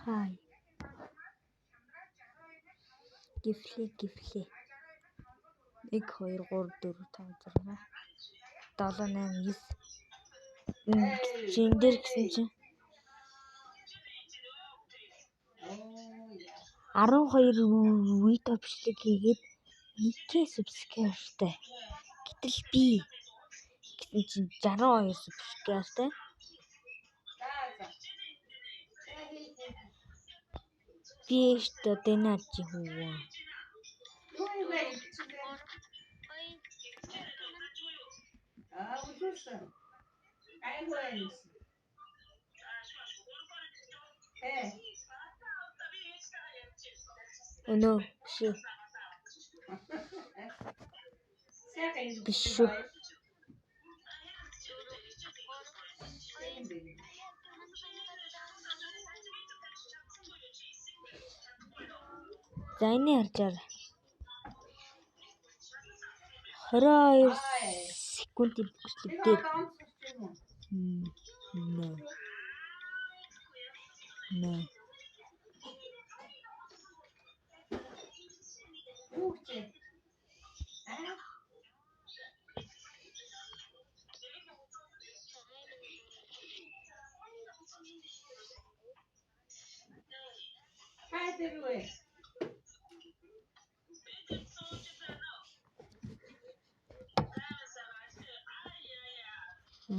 Хай. Гифлээ. 1 2 3 4 5 6 7 8 9 чин дээр гэсэн чинь 12 видео бичлэг хийгээд 1k subscriberтай. Гэтэл би гэсэн чинь 62 subscriberтай. Би что дэнаж хүү. Өнөө биш. За энэ харжаар 22 секундын бичлэг дээр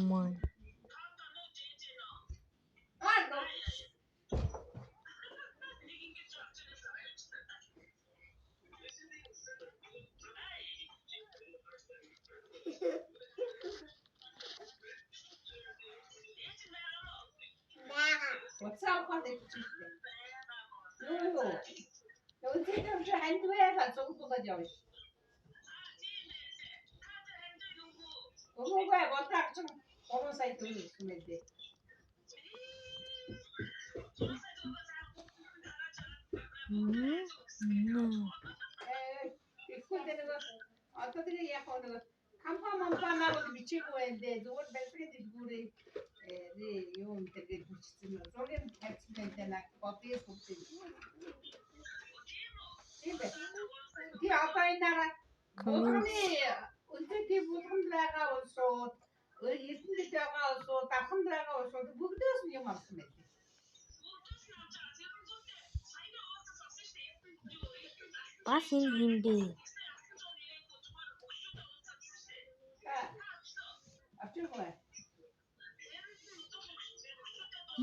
мань бас энэ юм бэ?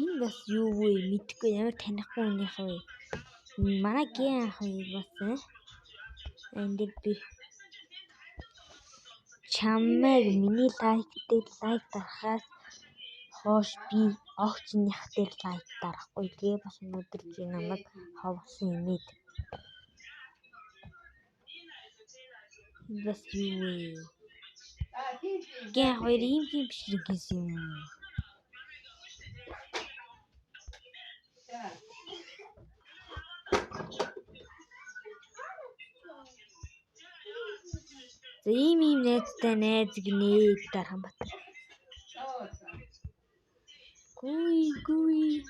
Энэ бас юу вэ? Мэдгүй ямар танихгүй нөх вэ? Манай гэн ах бас энэ дээр би чамайг миний лайк дээр лайк дарахаас хойш би огцных дээр лайк дарахгүй. Тэгээ бас өнөөдөр чи намайг хавсан юм ээ. Бас юу вэ? Гэн хоёр ийм бичлэг хийсэн юм. За ийм найзтай найз гинэ Дарханбаатар. Гуй.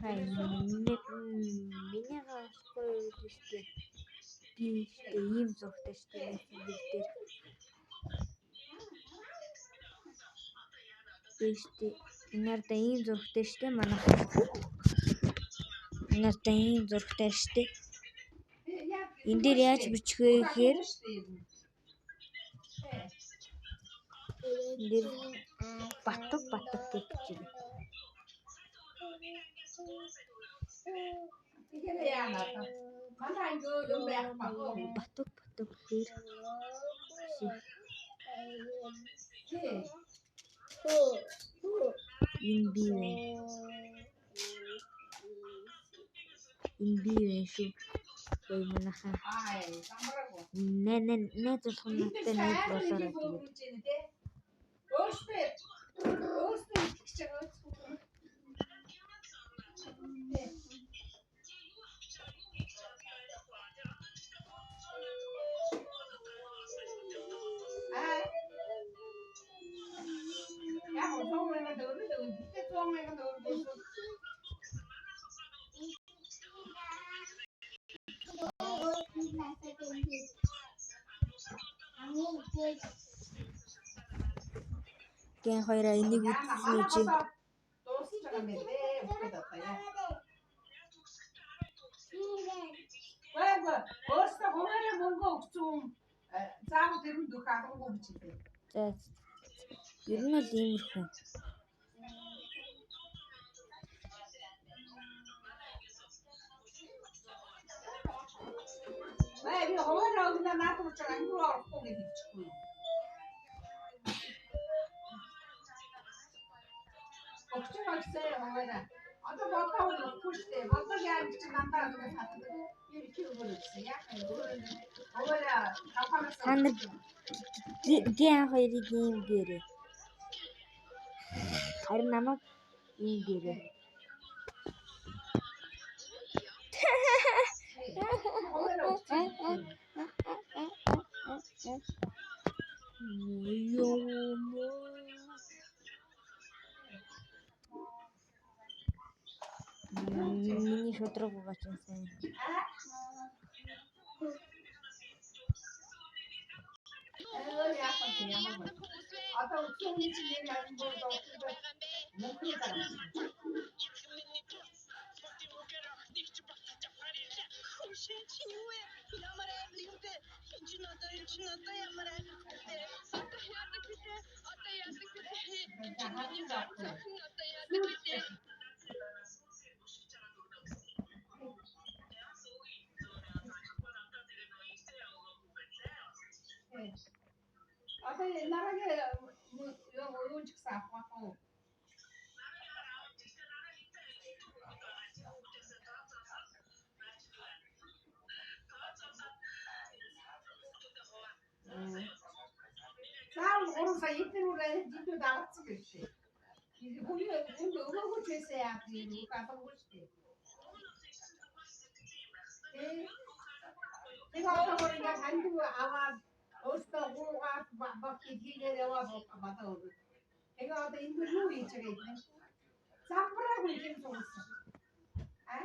Хай миний гашгүй үстэй. Би ийм зургтай штэ дээр. Биштэй. Нарда ийм зургтай штэ манайх. Нарда ийм зургтай штэ. Энд дээр яаж бичих вэ гэхээр дээр батг гэж бичиж. Батг дээр энэ би шүү. Ой манайхаа. Нэ зөвхөн надтай нэг болоорой тэгээд. Гэн хоёроо энийг үзсэн үү чи? Өөрөөсөө хуваараа мөнгө өгсөн заавал тэр нь дөх аргагүй гэж хэлээ. За. Ер нь л иймэрхүү. Бай би хуваараа өгнө наадах учраас ангиураа орохгүй гэж хэлчихгүй юу. Өгч байсаа хуваараа. Одоо бодоо өгөхгүй шүү дээ. Бодоо яаж чи надад өгөх хатдаг. Би чи өгөөсөн. Яг нь хуваараа тавханаас Та нар гэн хоёрыг ийм гэрээ. Харин намайг ийм гэрээ. Миний шудраг угаачсан сайн. Одоо өчигдөр чинь яг бүр доктор мөнгө гаргасан. Одоо нараагийн юу ч гэсэн авахгүй. Саал урсаа итэрүүрээ дидүү давцсан гэж. Хүний өгөөгүй ч байсан яа тийм үг авахгүй шүү дээ. Тэгээ одоо яг ханд аваад өөртөө гуугаад бат хийгээд яваад батаа өгөө. Тэгээ одоо энэ юу хийж байгаа юм? Самбараа гүн суусан. А?